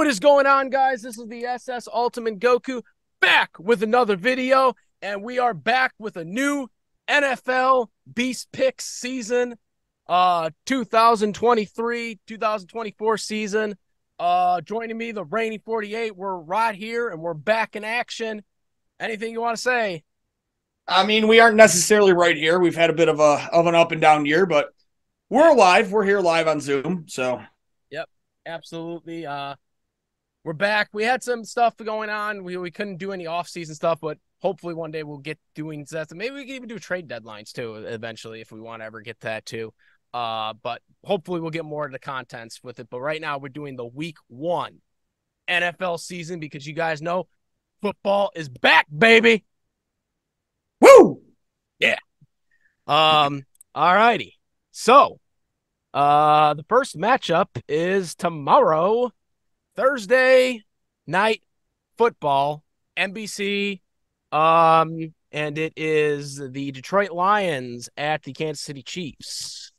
What is going on, guys? This is the SS Ultimate Goku back with another video, and we are back with a new NFL Beast Picks season, 2023-2024 season. Joining me, the Rainy 48. We're right here, and we're back in action. Anything you want to say? I mean, we aren't necessarily right here. We've had a bit of an up and down year, but we're alive. We're here live on Zoom. So, yep, absolutely. We're back. We had some stuff going on. We couldn't do any off-season stuff, but hopefully one day we'll get doing that. Maybe we can even do trade deadlines too eventually if we want to ever get that too. But hopefully we'll get more of the contents with it. But right now we're doing the Week 1 NFL season because you guys know football is back, baby. woo! Yeah. All righty. So, the first matchup is tomorrow, Thursday night football, NBC. And it is the Detroit Lions at the Kansas City Chiefs.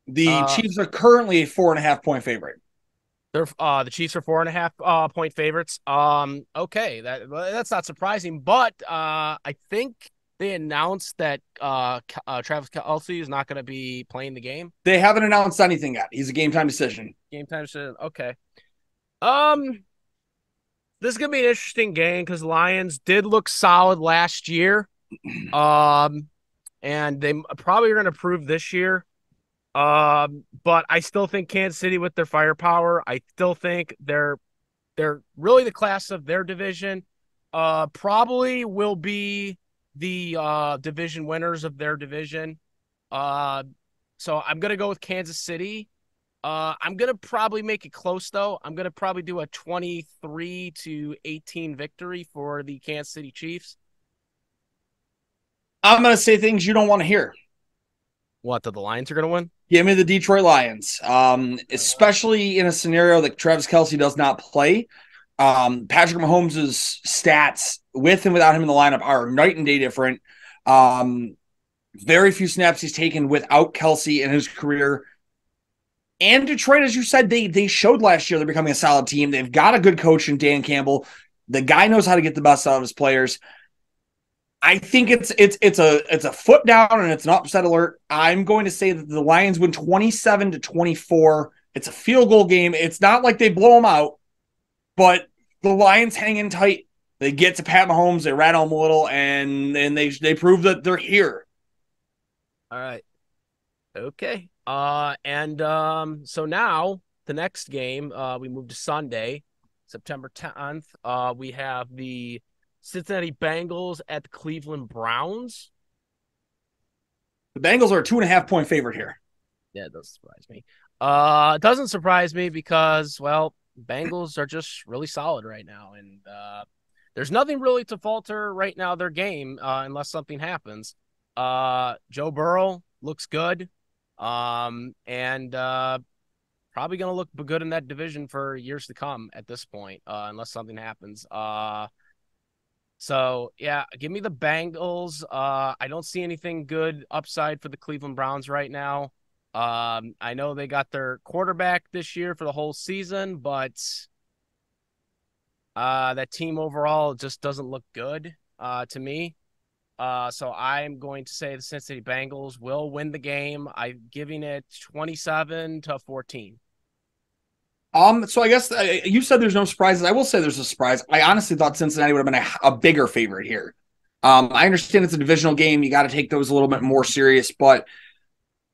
The Chiefs are currently a 4.5-point favorite. They're the Chiefs are 4.5 point favorites. Okay, that's not surprising, but I think they announced that Travis Kelce is not going to be playing the game. They haven't announced anything yet. He's a game time decision. Game time decision. Okay. This is gonna be an interesting game because the Lions did look solid last year. And they probably are going to prove this year. But I still think Kansas City with their firepower, I still think they're really the class of their division. Probably will be the division winners of their division. So I'm gonna go with Kansas City. I'm gonna probably make it close though. I'm gonna probably do a 23-18 victory for the Kansas City Chiefs. I'm gonna say things you don't want to hear. What, that the Lions are gonna win? Give me the Detroit Lions, especially in a scenario that Travis Kelce does not play. Patrick Mahomes' stats with and without him in the lineup are night and day different. Very few snaps he's taken without Kelce in his career. And Detroit, as you said, they showed last year they're becoming a solid team. They've got a good coach in Dan Campbell. The guy knows how to get the best out of his players. I think it's a foot down and it's an upset alert. I'm going to say that the Lions win 27-24. It's a field goal game. It's not like they blow them out, but the Lions hang in tight. They get to Pat Mahomes, they rattle him a little, and they prove that they're here. All right. Okay. So now the next game, we move to Sunday, September 10th. We have the Cincinnati Bengals at the Cleveland Browns. The Bengals are a 2.5-point favorite here. Yeah, it doesn't surprise me. It doesn't surprise me because, well, Bengals are just really solid right now. And there's nothing really to falter right now their game unless something happens. Joe Burrow looks good. Probably going to look good in that division for years to come at this point, unless something happens. So, yeah, give me the Bengals. I don't see anything good upside for the Cleveland Browns right now. I know they got their quarterback this year for the whole season, but that team overall just doesn't look good to me. So I'm going to say the Cincinnati Bengals will win the game. I'm giving it 27-14. So I guess you said there's no surprises. I will say there's a surprise. I honestly thought Cincinnati would have been a bigger favorite here. I understand it's a divisional game. You got to take those a little bit more serious, but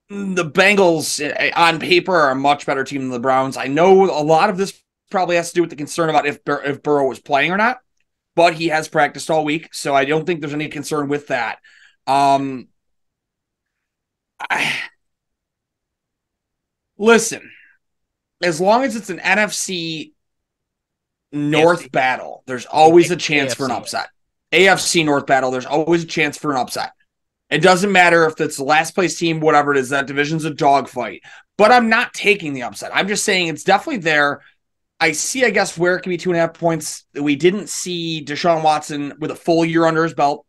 the Bengals on paper are a much better team than the Browns. I know a lot of this probably has to do with the concern about if Burrow was playing or not, but he has practiced all week, so I don't think there's any concern with that. Listen, as long as it's an NFC North battle, there's always a chance for an upset. AFC North battle, there's always a chance for an upset. It doesn't matter if it's the last place team, whatever it is, that division's a dogfight. But I'm not taking the upset. I'm just saying it's definitely there. I see, I guess, where it can be 2.5 points. We didn't see Deshaun Watson with a full year under his belt.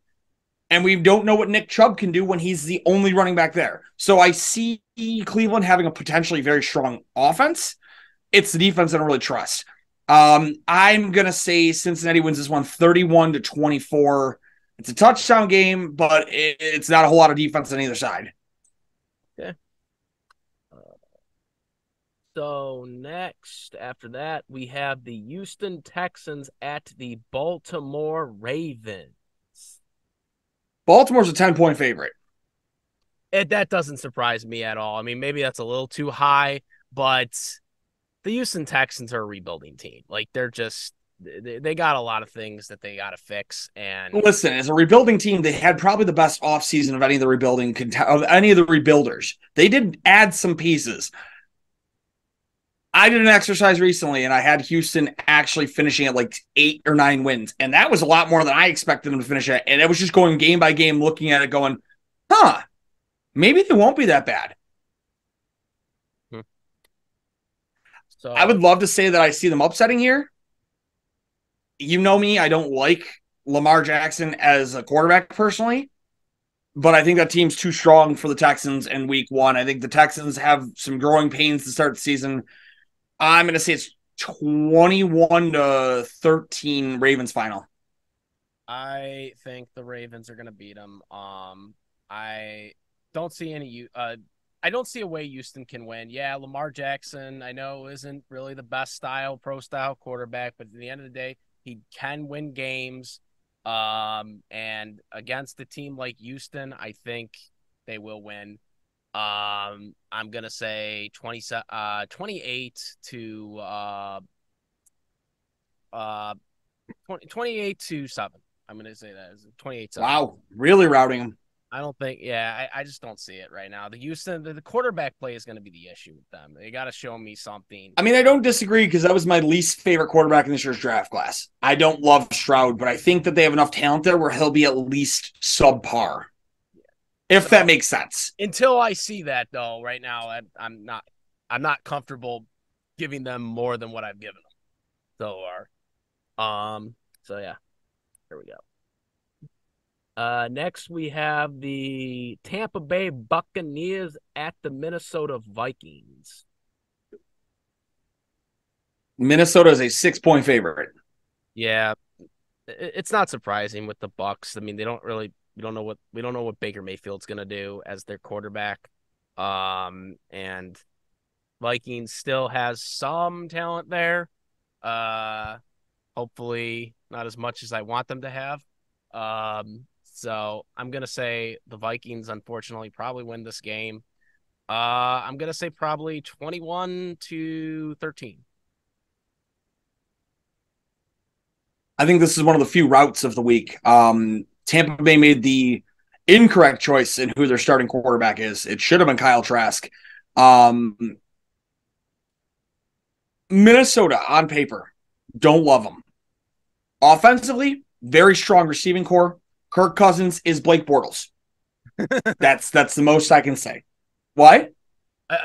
And we don't know what Nick Chubb can do when he's the only running back there. So I see Cleveland having a potentially very strong offense. it's the defense I don't really trust. I'm going to say Cincinnati wins this one 31-24. It's a touchdown game, but it's not a whole lot of defense on either side. Okay. So next, after that, we have the Houston Texans at the Baltimore Ravens. Baltimore's a 10-point favorite. That doesn't surprise me at all. I mean, maybe that's a little too high, but the Houston Texans are a rebuilding team. Like, they got a lot of things that they got to fix. And listen, as a rebuilding team, they had probably the best offseason of any of the rebuilders. They did add some pieces. I did an exercise recently, and I had Houston actually finishing at like 8 or 9 wins, and that was a lot more than I expected them to finish at. And it was just going game by game, looking at it, going, maybe they won't be that bad. So I would love to say that I see them upsetting here. You know me, I don't like Lamar Jackson as a quarterback personally, but I think that team's too strong for the Texans in week 1. I think the Texans have some growing pains to start the season. I'm going to say it's 21-13 Ravens final. I think the Ravens are going to beat them. I don't see I don't see a way Houston can win. Yeah, Lamar Jackson, I know, isn't really the best pro style quarterback, but at the end of the day, he can win games. And against a team like Houston, I think they will win. I'm gonna say 28 to 28-7. I'm gonna say that is 28-7. Wow, really routing them. I don't think, I just don't see it right now. The quarterback play is going to be the issue with them. They got to show me something. I mean, I don't disagree because that was my least favorite quarterback in this year's draft class. I don't love Stroud, but I think that they have enough talent there where he'll be at least subpar, if that makes sense. Until I see that, though, right now, I'm not comfortable giving them more than what I've given them so far. So yeah, here we go. Next, we have the Tampa Bay Buccaneers at the Minnesota Vikings. Minnesota is a 6-point favorite. Yeah, it's not surprising with the Bucs. I mean, we don't know what Baker Mayfield's gonna do as their quarterback. And Vikings still has some talent there. Hopefully not as much as I want them to have. So I'm going to say the Vikings, unfortunately, probably win this game. I'm going to say probably 21-13. I think this is one of the few routes of the week. Tampa Bay made the incorrect choice in who their starting quarterback is. It should have been Kyle Trask. Minnesota, on paper, don't love them. Offensively, very strong receiving core. Kirk Cousins is Blake Bortles. That's the most I can say. What?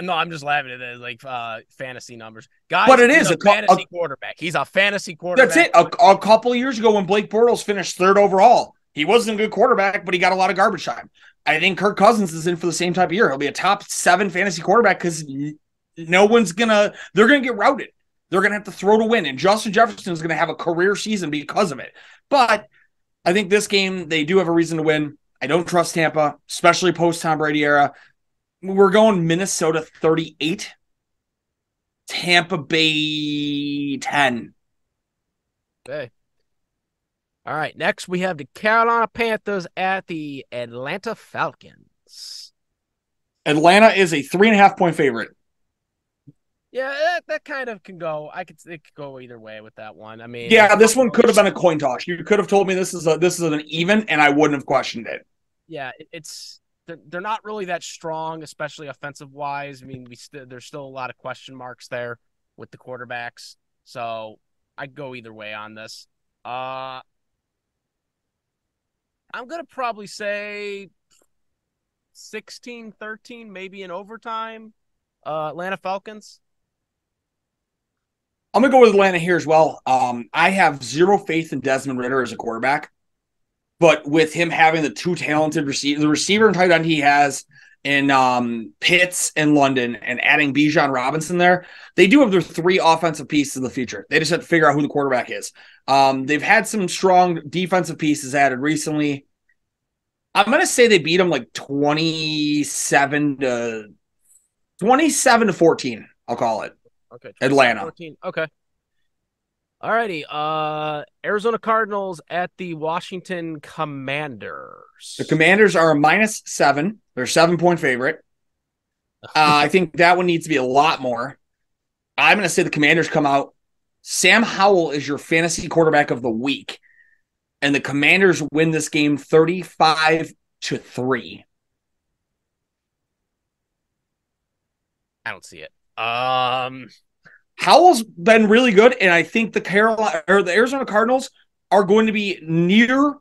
No, I'm just laughing at it, like fantasy numbers. Guys, but it is a fantasy quarterback. He's a fantasy quarterback. That's it. A couple of years ago when Blake Bortles finished 3rd overall, he wasn't a good quarterback, but he got a lot of garbage time. I think Kirk Cousins is in for the same type of year. He'll be a top 7 fantasy quarterback because they're going to get routed. They're going to have to throw to win, and Justin Jefferson is going to have a career season because of it. But I think this game, they do have a reason to win. I don't trust Tampa, especially post-Tom Brady era. We're going Minnesota 38, Tampa Bay 10. Okay. All right, next we have the Carolina Panthers at the Atlanta Falcons. Atlanta is a 3.5-point favorite. Yeah, that kind of can go. It could go either way with that one. I mean, yeah, this one could have been a coin toss. You could have told me this is an even, and I wouldn't have questioned it. Yeah, they're not really that strong, especially offensive wise. I mean, there's still a lot of question marks there with the quarterbacks. So I'd go either way on this. I'm gonna probably say 16-13, maybe in overtime. Atlanta Falcons. I'm going to go with Atlanta here as well. I have zero faith in Desmond Ridder as a quarterback, but with him having the 2 talented receivers, the receiver and tight end he has, in Pitts and London and adding Bijan Robinson there, they do have their 3 offensive pieces of the future. They just have to figure out who the quarterback is. They've had some strong defensive pieces added recently. I'm going to say they beat them like 27 to 14. I'll call it. Okay. Atlanta. 14. Okay. All righty. Arizona Cardinals at the Washington Commanders. The Commanders are a -7. They're a 7-point favorite. I think that one needs to be a lot more. I'm going to say the Commanders come out. Sam Howell is your fantasy quarterback of the week. And the Commanders win this game 35-3. I don't see it. Howell's been really good, and I think the Arizona Cardinals are going to be near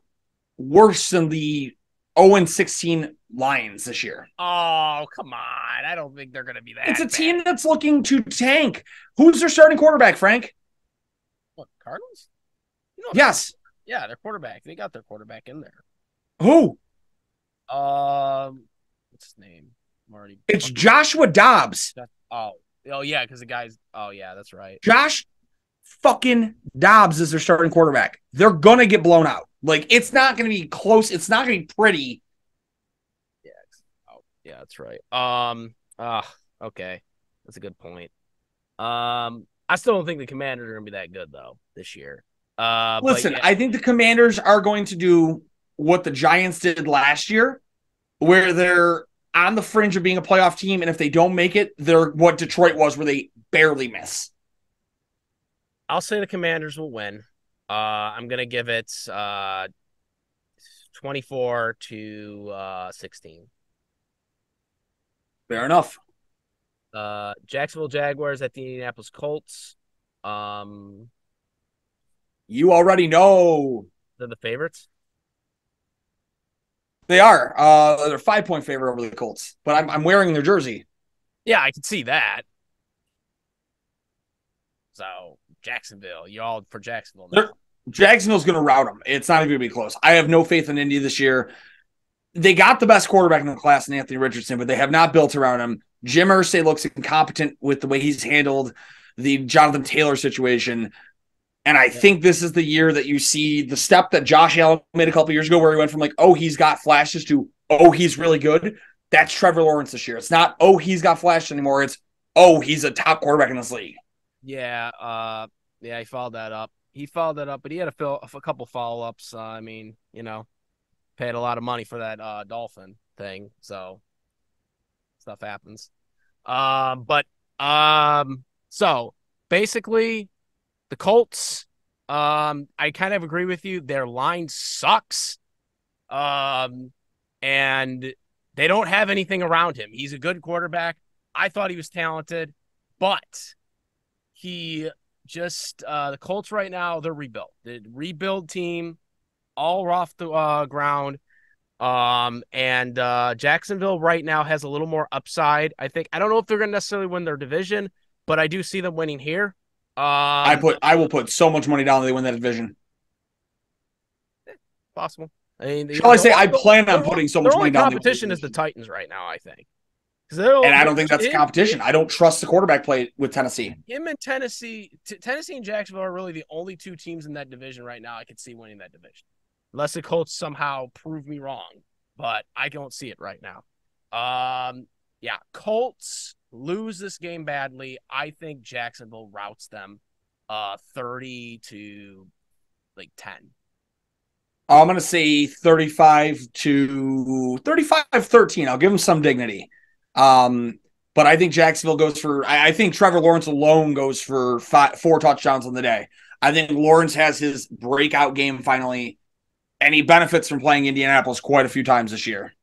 worse than the 0-16 Lions this year. Oh, come on. I don't think they're going to be that It's a bad. team that's looking to tank. Who's their starting quarterback, Frank? What, Cardinals? Yes. Yeah, their quarterback. They got their quarterback in there. Who? What's his name? It's Joshua Dobbs. Oh yeah, because the guy's. Oh yeah, that's right. Josh fucking Dobbs is their starting quarterback. They're gonna get blown out. Like, it's not gonna be close. It's not gonna be pretty. Yeah. Oh yeah, that's right. Okay, that's a good point. I still don't think the Commanders are gonna be that good though this year. Listen, yeah. I think the Commanders are going to do what the Giants did last year, where they're on the fringe of being a playoff team, and if they don't make it, they're what Detroit was, where they barely miss. I'll say the Commanders will win. I'm gonna give it 24-16. Fair enough. Jacksonville Jaguars at the Indianapolis Colts. You already know. They're the favorites. They are. They're a 5-point favorite over the Colts, but I'm wearing their jersey. Yeah, I can see that. So Jacksonville, you all for Jacksonville now. Jacksonville's going to rout them. It's not even going to be close. I have no faith in Indy this year. They got the best quarterback in the class in Anthony Richardson, but they have not built around him. Jim Irsay looks incompetent with the way he's handled the Jonathan Taylor situation. And I think this is the year that you see the step that Josh Allen made a couple years ago, where he went from like, oh, he's got flashes to, oh, he's really good. That's Trevor Lawrence this year. It's not, oh, he's got flashes anymore. It's, oh, he's a top quarterback in this league. Yeah, he followed that up. But he had a couple follow-ups. Paid a lot of money for that Dolphin thing, so stuff happens. So basically, the Colts, I kind of agree with you. Their line sucks. And they don't have anything around him. He's a good quarterback. I thought he was talented, but he just the Colts right now, they're rebuilt. The rebuild team, all off the ground. And Jacksonville right now has a little more upside. I don't know if they're going to necessarily win their division, but I do see them winning here. I will put so much money down that they win that division. Possible. I plan on putting so much money down. Competition is the Titans right now, I think. And I don't think that's a competition. I don't trust the quarterback play with Tennessee. Him and Tennessee and Jacksonville are really the only two teams in that division right now I could see winning that division. Unless the Colts somehow prove me wrong. But I don't see it right now. Colts lose this game badly. I think Jacksonville routs them 30-10. I'm going to say 35-13. I'll give them some dignity. But I think Jacksonville goes for, I think Trevor Lawrence alone goes for 4 touchdowns on the day. I think Lawrence has his breakout game finally, and he benefits from playing Indianapolis quite a few times this year.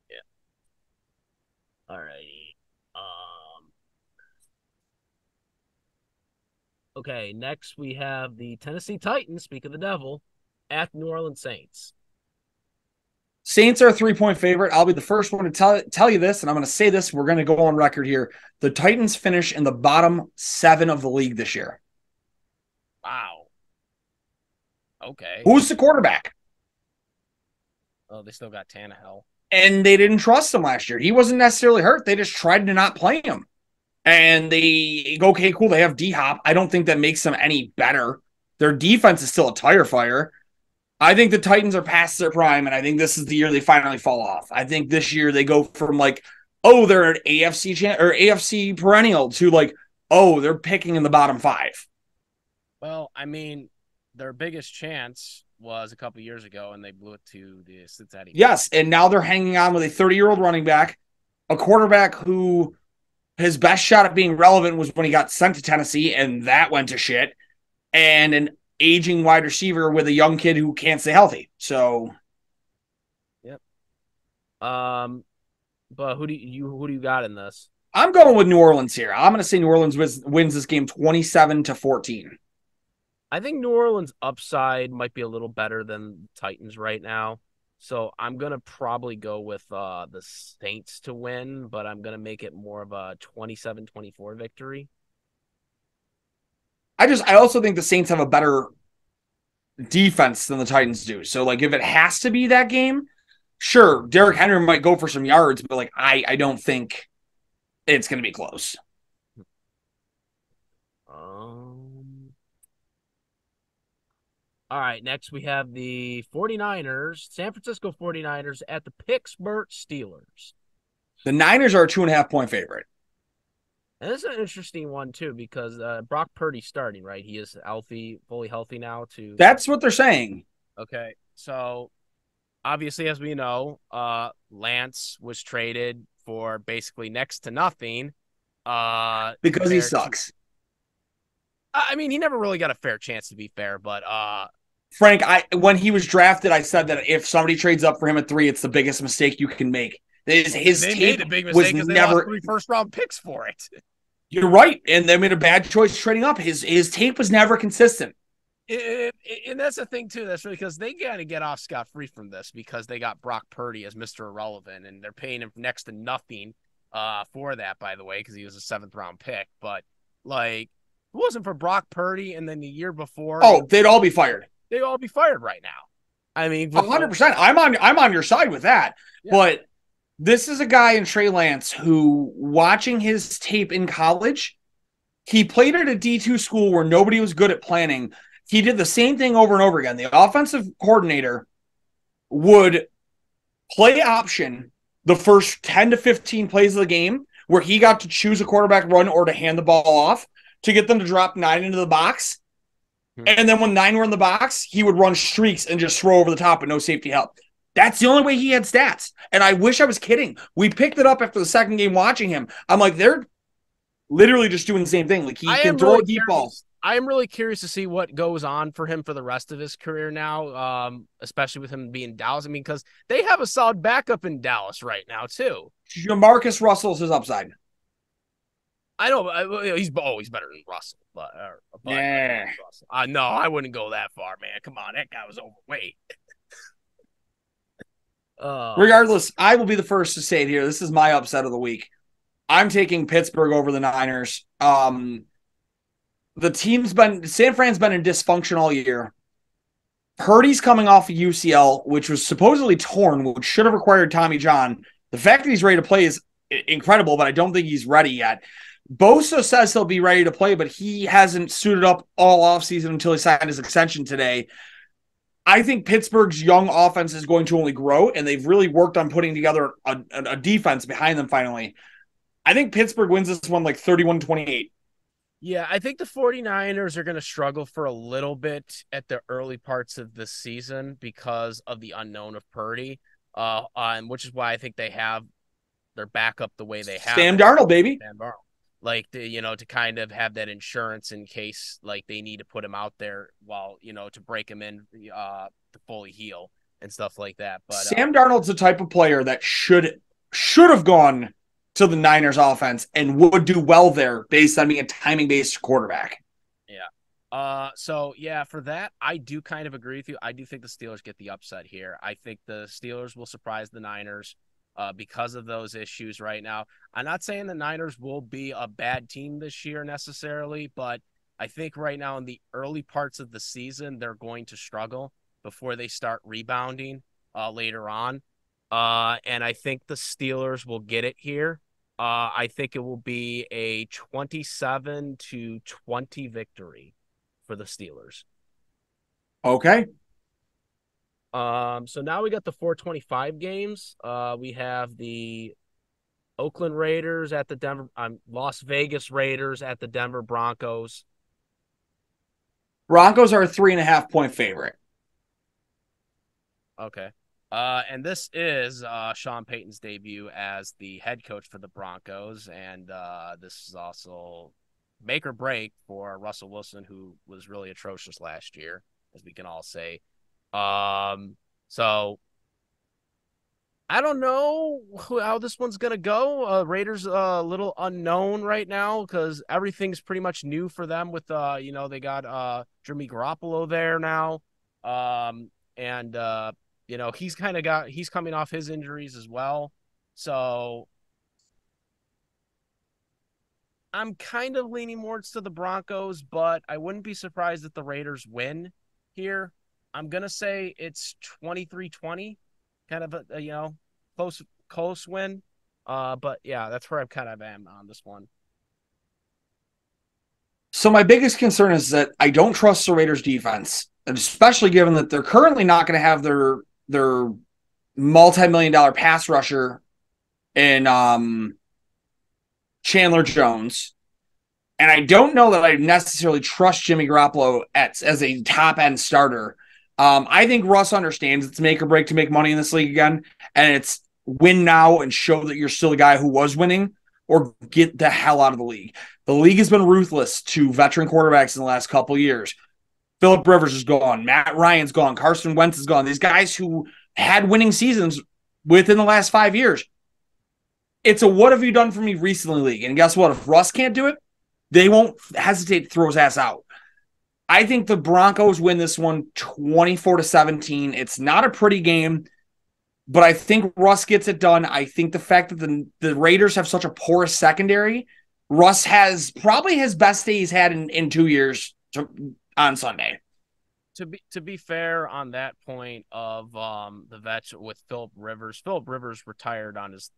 Yeah. All right. Okay, next we have the Tennessee Titans, speak of the devil, at New Orleans Saints. Saints are a 3-point favorite. I'll be the first one to tell you this, and I'm going to say this. We're going to go on record here. The Titans finish in the bottom 7 of the league this year. Wow. Okay. Who's the quarterback? Oh, they still got Tannehill. and they didn't trust him last year. He wasn't necessarily hurt. They just tried to not play him. And they go, okay, cool. They have D-Hop. I don't think that makes them any better. Their defense is still a tire fire. I think the Titans are past their prime, and I think this is the year they finally fall off. I think this year they go from like, oh, they're an AFC perennial to like, oh, they're picking in the bottom 5. Well, I mean, their biggest chance was a couple years ago, and they blew it to the Cincinnati. Yes, and now they're hanging on with a 30-year-old running back, a quarterback who his best shot at being relevant was when he got sent to Tennessee, and that went to shit, and an aging wide receiver with a young kid who can't stay healthy. So, yep. But who do you got in this? I'm going with New Orleans here. I'm going to say New Orleans wins this game 27-14. I think New Orleans' upside might be a little better than Titans right now. So I'm going to probably go with the Saints to win, but I'm going to make it more of a 27-24 victory. I also think the Saints have a better defense than the Titans do. So, like, if it has to be that game, sure, Derrick Henry might go for some yards, but, like, I don't think it's going to be close. All right, next we have the 49ers, San Francisco 49ers at the Pittsburgh Steelers. The Niners are a 2.5-point favorite. And this is an interesting one, too, because Brock Purdy's starting, right? He is healthy, fully healthy now. That's what they're saying. Okay, so obviously, as we know, Lance was traded for basically next to nothing. Because he sucks. I mean, he never really got a fair chance, to be fair, but Frank, when he was drafted, I said that if somebody trades up for him at 3, it's the biggest mistake you can make. They made a big mistake because they lost 3 first-round picks for it. You're right, and they made a bad choice trading up. His tape was never consistent. And that's the thing, too. That's really because they got to get off scot-free from this because they got Brock Purdy as Mr. Irrelevant, and they're paying him next to nothing for that, by the way, because he was a 7th-round pick. But, like, if it wasn't for Brock Purdy and then the year before... Oh, they'd all be fired. They'd all be fired right now. I mean... 100%. I'm on your side with that. Yeah. But this is a guy in Trey Lance who, watching his tape in college, he played at a D2 school where nobody was good at planning. He did the same thing over and over again. The offensive coordinator would play option the first 10 to 15 plays of the game where he got to choose a quarterback run or to hand the ball off to get them to drop 9 into the box. And then when 9 were in the box, he would run streaks and just throw over the top with no safety help. That's the only way he had stats. And I wish I was kidding. We picked it up after the second game watching him. I'm like, they're literally just doing the same thing. Like, he can throw a deep ball. I am really curious to see what goes on for him for the rest of his career now, especially with him being Dallas. I mean, because they have a solid backup in Dallas right now, too. Jamarcus Russell's his upside. I know he's always better than Russell, but yeah. No, I wouldn't go that far, man. Come on, that guy was overweight. Regardless, I will be the first to say it here. This is my upset of the week. I'm taking Pittsburgh over the Niners. San Fran's been in dysfunction all year. Purdy's coming off a UCL, which was supposedly torn, which should have required Tommy John. The fact that he's ready to play is incredible, but I don't think he's ready yet. Bosa says he'll be ready to play, but he hasn't suited up all offseason until he signed his extension today. I think Pittsburgh's young offense is going to only grow, and they've really worked on putting together a defense behind them finally. I think Pittsburgh wins this one like 31-28. Yeah, I think the 49ers are going to struggle for a little bit at the early parts of the season because of the unknown of Purdy, which is why I think they have their backup the way they have. Sam Darnold, baby. Sam Darnold. Like, to kind of have that insurance in case, like, they need to put him out there while, to break him in to fully heal and stuff like that. But Sam Darnold's the type of player that should have gone to the Niners offense and would do well there based on being a timing-based quarterback. Yeah. So, yeah, for that, I do kind of agree with you. I do think the Steelers get the upset here. I think the Steelers will surprise the Niners because of those issues right now. I'm not saying the Niners will be a bad team this year necessarily, but I think right now in the early parts of the season, they're going to struggle before they start rebounding later on. And I think the Steelers will get it here. I think it will be a 27-20 victory for the Steelers. Okay. So now we got the 425 games. We have the Oakland Raiders at the Las Vegas Raiders at the Denver Broncos. Broncos are a 3.5-point favorite. Okay. And this is Sean Payton's debut as the head coach for the Broncos, and this is also make or break for Russell Wilson, who was really atrocious last year, as we can all say. So I don't know how this one's gonna go. Raiders a little unknown right now because everything's pretty much new for them. With they got Jimmy Garoppolo there now, and he's coming off his injuries as well. So I'm kind of leaning more to the Broncos, but I wouldn't be surprised if the Raiders win here. I'm gonna say it's 23-20, kind of a close win. But yeah, that's where I kind of am on this one. So my biggest concern is that I don't trust the Raiders defense, and especially given that they're currently not going to have their multi-million-dollar pass rusher in Chandler Jones. And I don't know that I necessarily trust Jimmy Garoppolo as a top-end starter. I think Russ understands it's make or break to make money in this league again, and it's win now and show that you're still the guy who was winning, or get the hell out of the league. The league has been ruthless to veteran quarterbacks in the last couple of years. Phillip Rivers is gone. Matt Ryan's gone. Carson Wentz is gone. These guys who had winning seasons within the last 5 years. It's a what have you done for me recently league. And guess what? If Russ can't do it, they won't hesitate to throw his ass out. I think the Broncos win this one 24-17. It's not a pretty game, but I think Russ gets it done. I think the fact that the Raiders have such a porous secondary, Russ has probably his best day he's had in 2 years on Sunday. To be fair on that point of the vets with Phillip Rivers retired on his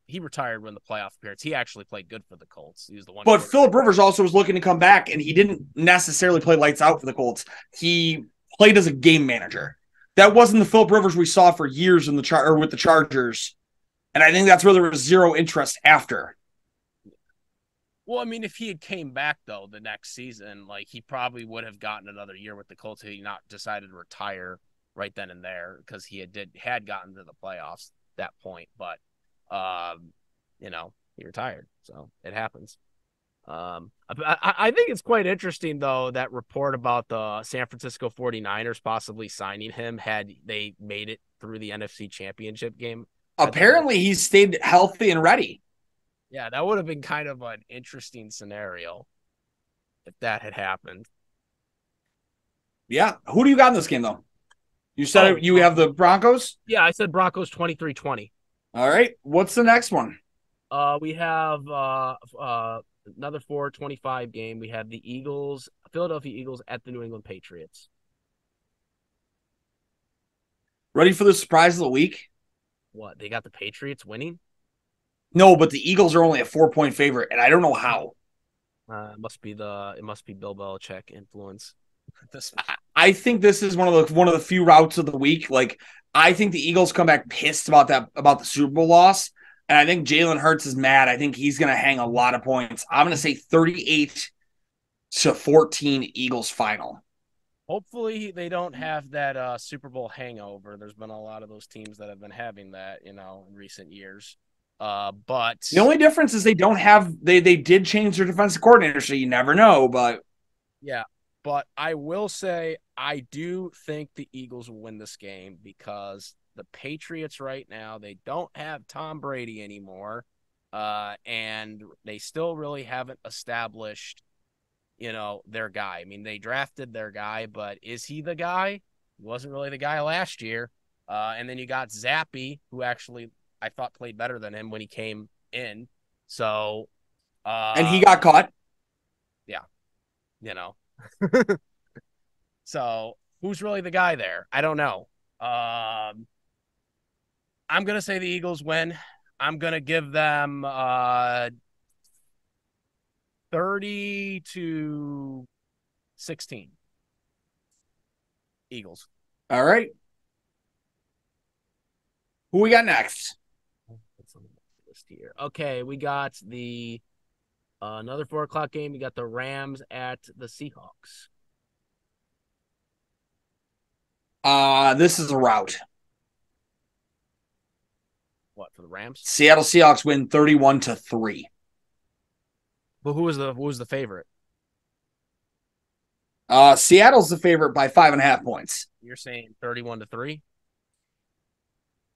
he retired when the playoff appearance. He actually played good for the Colts. He was the one. But Phillip Rivers also was looking to come back, and he didn't necessarily play lights out for the Colts. He played as a game manager. That wasn't the Phillip Rivers we saw for years with the Chargers, and I think that's where there was zero interest after. Well, I mean, if he had came back though the next season, he probably would have gotten another year with the Colts had he not decided to retire right then and there because he had gotten to the playoffs at that point, but. He retired, so it happens. I think it's quite interesting, though, that report about the San Francisco 49ers possibly signing him had they made it through the NFC Championship game. Apparently, he stayed healthy and ready. Yeah, that would have been kind of an interesting scenario if that had happened. Yeah. Who do you got in this game, though? You said you have the Broncos? Yeah, I said Broncos 23-20. All right. What's the next one? We have another 425 game. We have the Philadelphia Eagles at the New England Patriots. Ready for the surprise of the week? What? They got the Patriots winning? No, but the Eagles are only a 4-point favorite, and I don't know how. It must be Bill Belichick influence. I think this is one of the few routes of the week. I think the Eagles come back pissed about the Super Bowl loss, and I think Jalen Hurts is mad. I think he's going to hang a lot of points. I'm going to say 38-14 Eagles final. Hopefully they don't have that Super Bowl hangover. There's been a lot of those teams that have been having that, in recent years. But the only difference is they did change their defensive coordinator, so you never know. But yeah. But I will say I do think the Eagles will win this game because the Patriots right now, they don't have Tom Brady anymore, and they still really haven't established, their guy. I mean, they drafted their guy, but is he the guy? He wasn't really the guy last year. And then you got Zappy, who actually I thought played better than him when he came in. So, and he got caught. Yeah, So who's really the guy there? I don't know. I'm going to say the Eagles win. I'm going to give them 30-16. Eagles. All right. Who we got next? Here. Okay, we got the another 4:00 game. We got the Rams at the Seahawks. This is a rout. What for the Rams? Seattle Seahawks win 31-3. But who was the favorite? Seattle's the favorite by 5.5 points. You're saying 31-3?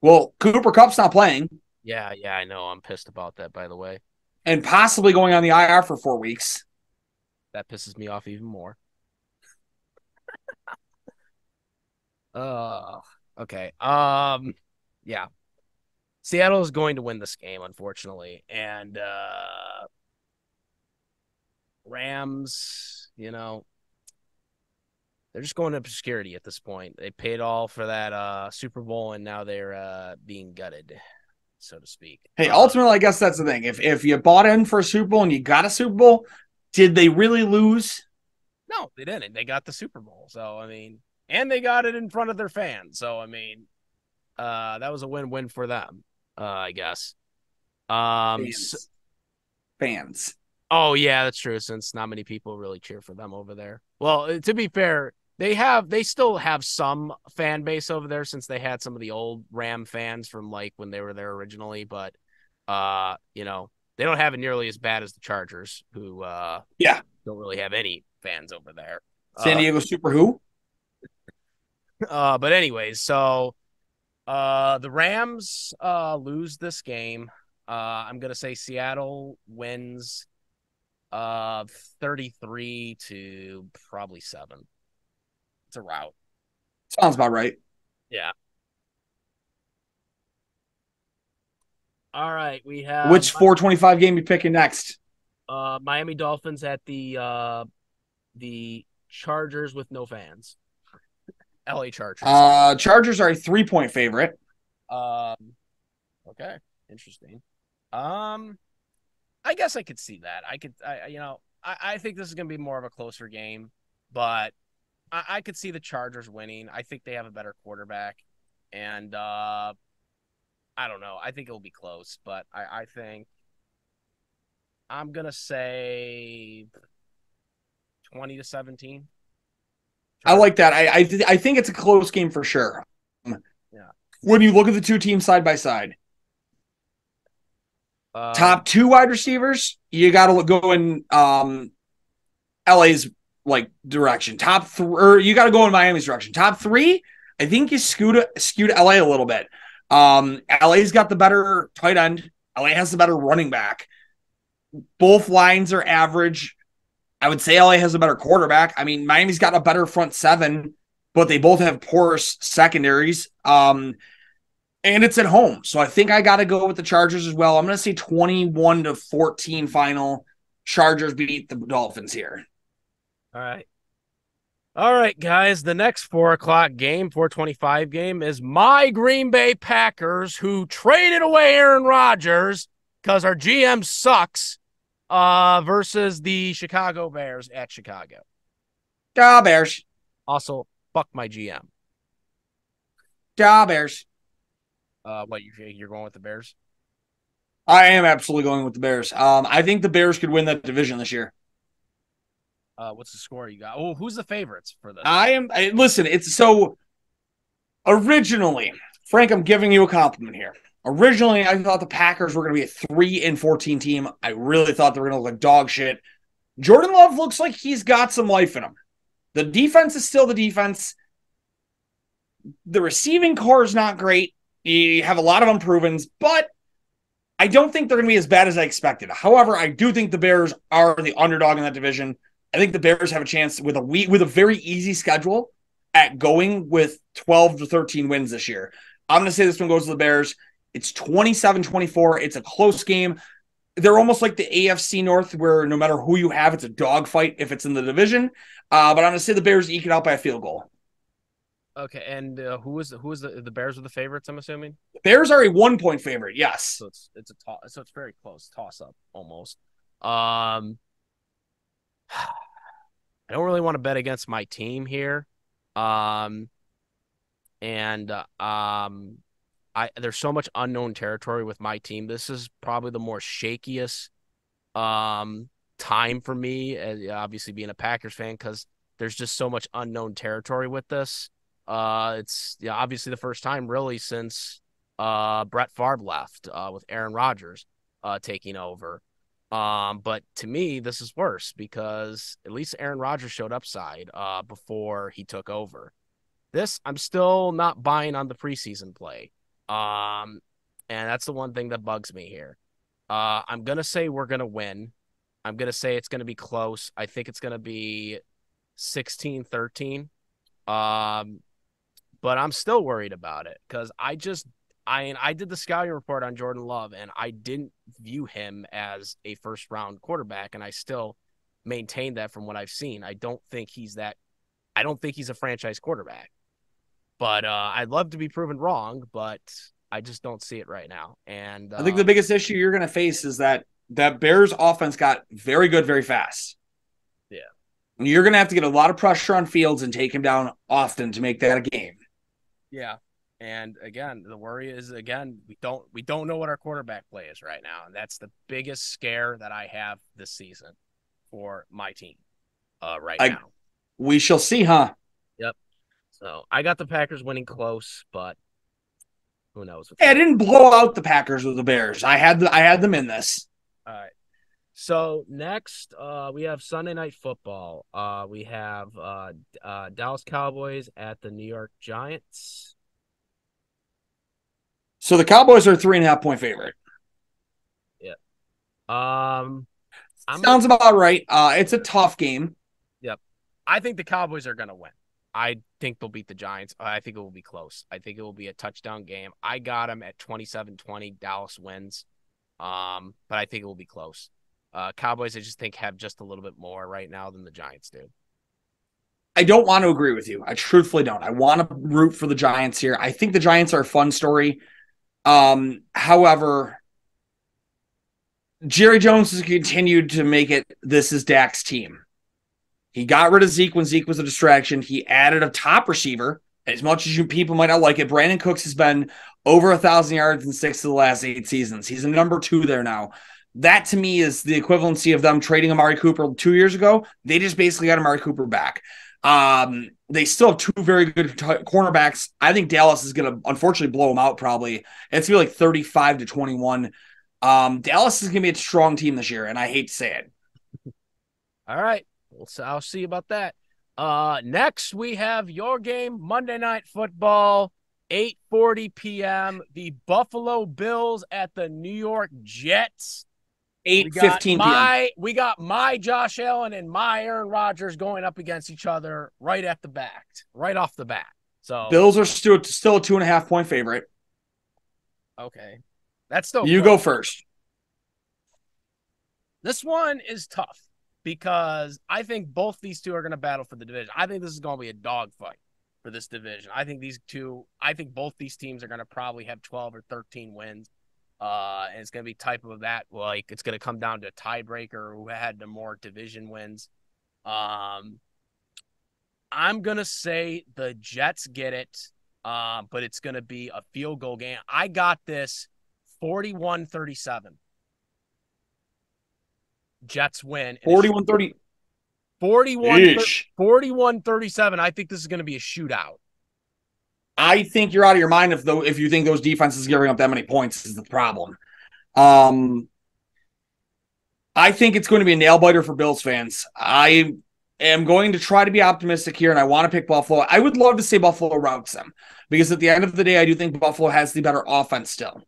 Well, Cooper Kupp's not playing. Yeah, I know. I'm pissed about that, by the way. And possibly going on the IR for 4 weeks. That pisses me off even more. Okay. Yeah. Seattle is going to win this game, unfortunately. And Rams, they're just going to obscurity at this point. They paid all for that Super Bowl, and now they're being gutted, so to speak. Hey, ultimately, I guess that's the thing. If you bought in for a Super Bowl and you got a Super Bowl, did they really lose? No, they didn't. They got the Super Bowl. So, I mean, and they got it in front of their fans. So, I mean, that was a win-win for them, I guess. Fans. Oh, yeah, that's true, since not many people really cheer for them over there. Well, to be fair, they still have some fan base over there since they had some of the old Ram fans from like when they were there originally, but they don't have it nearly as bad as the Chargers, who don't really have any fans over there. San Diego Super who? But anyways, so the Rams lose this game. I'm gonna say Seattle wins 33 to probably 7. It's a rout. Sounds about right. Yeah. All right, we have which 425 game you picking next? Miami Dolphins at the Chargers with no fans. LA Chargers. Chargers are a 3-point favorite. Okay, interesting. I guess I could see that. I think this is going to be more of a closer game, but I could see the Chargers winning. I think they have a better quarterback, and I don't know. I think it'll be close, but I think I'm going to say 20-17. I like that. I think it's a close game for sure. Yeah. When you look at the two teams side by side, top 2 wide receivers, you got to go in LA's like direction. Top 3, or you got to go in Miami's direction. Top 3, I think you skewed LA a little bit. LA's got the better tight end. LA has the better running back. Both lines are average. I would say LA has a better quarterback. I mean, Miami's got a better front 7, but they both have porous secondaries. And it's at home. So I think I got to go with the Chargers as well. I'm going to say 21-14 final. Chargers beat the Dolphins here. All right, guys. The next 4:00 game, 4:25 game, is my Green Bay Packers, who traded away Aaron Rodgers because our GM sucks, versus the Chicago Bears at Chicago. Bears. Also, fuck my GM. Bears. What, you're going with the Bears? I am absolutely going with the Bears. I think the Bears could win that division this year. What's the score you got? Oh, who's the favorites for this? Listen, it's so originally, Frank, I'm giving you a compliment here. Originally, I thought the Packers were going to be a 3-14 team. I really thought they were going to look like dog shit. Jordan Love looks like he's got some life in him. The defense is still the defense. The receiving core is not great. You have a lot of improvements, but I don't think they're going to be as bad as I expected. However, I do think the Bears are the underdog in that division. I think the Bears have a chance with a very easy schedule at going with 12-13 wins this year. I'm going to say this one goes to the Bears. It's 27-24. It's a close game. They're almost like the AFC North, where no matter who you have, it's a dogfight if it's in the division. But I'm going to say the Bears eke it out by a field goal. Okay, and who is the Bears are the favorites? I'm assuming. Bears are a 1-point favorite. Yes. So it's very close toss up almost. Um, I don't really want to bet against my team here. Um, and I there's so much unknown territory with my team. This is probably the more shakiest um time for me, obviously being a Packers fan, because there's just so much unknown territory with this. It's obviously the first time really since Brett Favre left with Aaron Rodgers taking over. But to me, this is worse because at least Aaron Rodgers showed upside before he took over. This, I'm still not buying on the preseason play. And that's the one thing that bugs me here. I'm going to say we're going to win. I'm going to say it's going to be close. I think it's going to be 16-13. But I'm still worried about it because I did the scouting report on Jordan Love, and I didn't view him as a first-round quarterback, and I still maintain that from what I've seen. I don't think he's a franchise quarterback. But I'd love to be proven wrong, but I just don't see it right now. And I think the biggest issue you're going to face is that Bears offense got very good very fast. Yeah. You're going to have to get a lot of pressure on Fields and take him down often to make that a game. Yeah. And again, the worry is we don't know what our quarterback play is right now, and that's the biggest scare that I have this season for my team now. We shall see, huh? Yep. So I got the Packers winning close, but who knows? Hey, I didn't blow out the Packers with the Bears. I had them in this. All right. So next, we have Sunday Night Football. We have Dallas Cowboys at the New York Giants. So the Cowboys are a 3.5-point favorite. Yeah. Sounds about right. It's a tough game. Yep. I think the Cowboys are going to win. I think they'll beat the Giants. I think it will be close. I think it will be a touchdown game. I got them at 27-20. Dallas wins. But I think it will be close. Cowboys, I just think, have just a little bit more right now than the Giants do. I don't want to agree with you. I truthfully don't. I want to root for the Giants here. I think the Giants are a fun story. However, Jerry Jones has continued to make it this is Dak's team. He got rid of Zeke when Zeke was a distraction. He added a top receiver. As much as people might not like it, Brandon Cooks has been over 1,000 yards in 6 of the last 8 seasons. He's a number 2 there now. That, to me, is the equivalency of them trading Amari Cooper 2 years ago. They just basically got Amari Cooper back. They still have 2 very good cornerbacks. I think Dallas is going to, unfortunately, blow them out probably. It's going to be like 35-21. Dallas is going to be a strong team this year, and I hate to say it. All right. I'll see about that. Next, we have your game, Monday Night Football, 8:40 p.m. The Buffalo Bills at the New York Jets. 8:15 p.m. We got my Josh Allen and my Aaron Rodgers going up against each other right off the bat. So Bills are still a 2.5-point favorite. Okay. That's still You go first. This one is tough because I think both these two are going to battle for the division. I think this is going to be a dogfight for this division. I think both these teams are going to probably have 12 or 13 wins. And it's going to be type of that, like it's going to come down to a tiebreaker who had the more division wins. I'm going to say the Jets get it, but it's going to be a field goal game. I got this 41-37. Jets win. 41-30. 41-37. I think this is going to be a shootout. I think you're out of your mind if you think those defenses giving up that many points is the problem. I think it's going to be a nail biter for Bills fans. I am going to try to be optimistic here, and I want to pick Buffalo. I would love to say Buffalo routs them because at the end of the day, I do think Buffalo has the better offense still.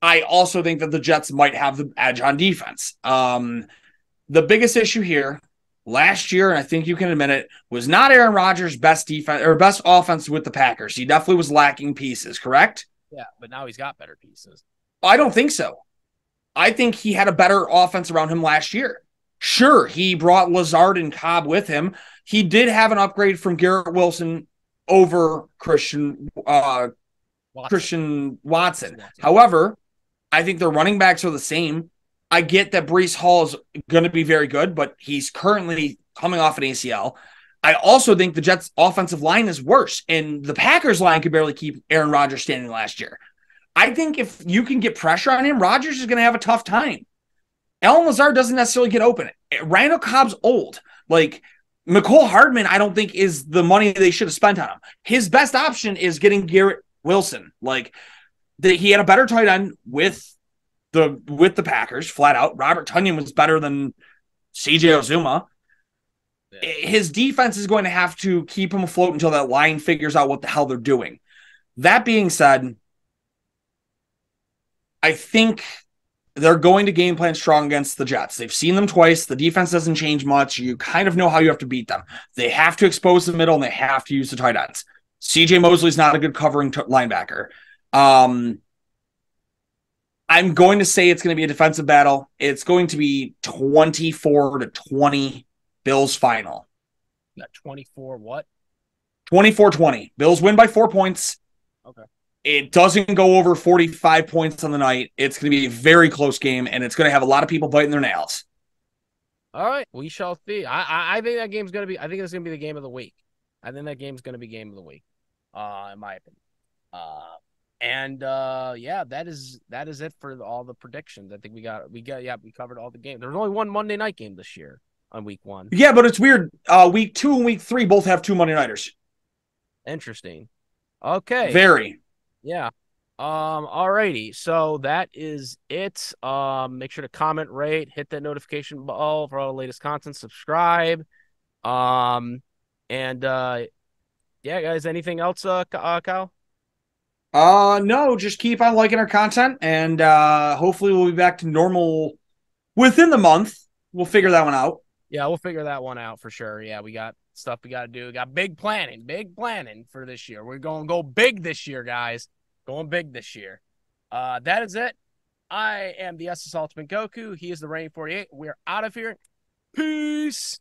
I also think that the Jets might have the edge on defense. The biggest issue here last year, and I think you can admit it, was not Aaron Rodgers' best defense or best offense with the Packers. He definitely was lacking pieces, correct? Yeah, but now he's got better pieces. I don't think so. I think he had a better offense around him last year. Sure, he brought Lazard and Cobb with him. He did have an upgrade from Garrett Wilson over Watson. Christian Watson. Watson. However, I think their running backs are the same. I get that Breece Hall is going to be very good, but he's currently coming off an ACL. I also think the Jets' offensive line is worse, and the Packers' line could barely keep Aaron Rodgers standing last year. I think if you can get pressure on him, Rodgers is going to have a tough time. Allen Lazard doesn't necessarily get open. Randall Cobb's old. Like, McCole Hardman, I don't think is the money they should have spent on him. His best option is getting Garrett Wilson. Like, he had a better tight end with the Packers, flat out. Robert Tonyan was better than CJ Uzomah. His defense is going to have to keep him afloat until that line figures out what the hell they're doing. That being said, I think they're going to game plan strong against the Jets. They've seen them twice. The defense doesn't change much. You kind of know how you have to beat them. They have to expose the middle, and they have to use the tight ends. CJ Mosley's not a good covering linebacker. I'm going to say it's going to be a defensive battle. It's going to be 24-20 Bills final. Got 24 what? 24-20. Bills win by 4 points. Okay. It doesn't go over 45 points on the night. It's going to be a very close game, and it's going to have a lot of people biting their nails. All right. We shall see. I think that game's going to be – I think it's going to be the game of the week. I think that game's going to be game of the week, in my opinion. Yeah, that is it for all the predictions. I think we covered all the games. There was only one Monday night game this year on week 1. Yeah, but it's weird. Week 2 and week 3 both have 2 Monday nighters. Interesting. Okay. Very. Yeah. All righty. So that is it. Make sure to comment, rate, hit that notification bell for all the latest content, subscribe. Yeah, guys, anything else, Kyle? No, just keep on liking our content, and hopefully we'll be back to normal within the month. We'll figure that one out. Yeah, we'll figure that one out for sure. Yeah, we got stuff we got to do. We got big planning for this year. We're going to go big this year, guys. Going big this year. That is it. I am the SS Ultimate Goku. He is the Reigning 48. We're out of here. Peace.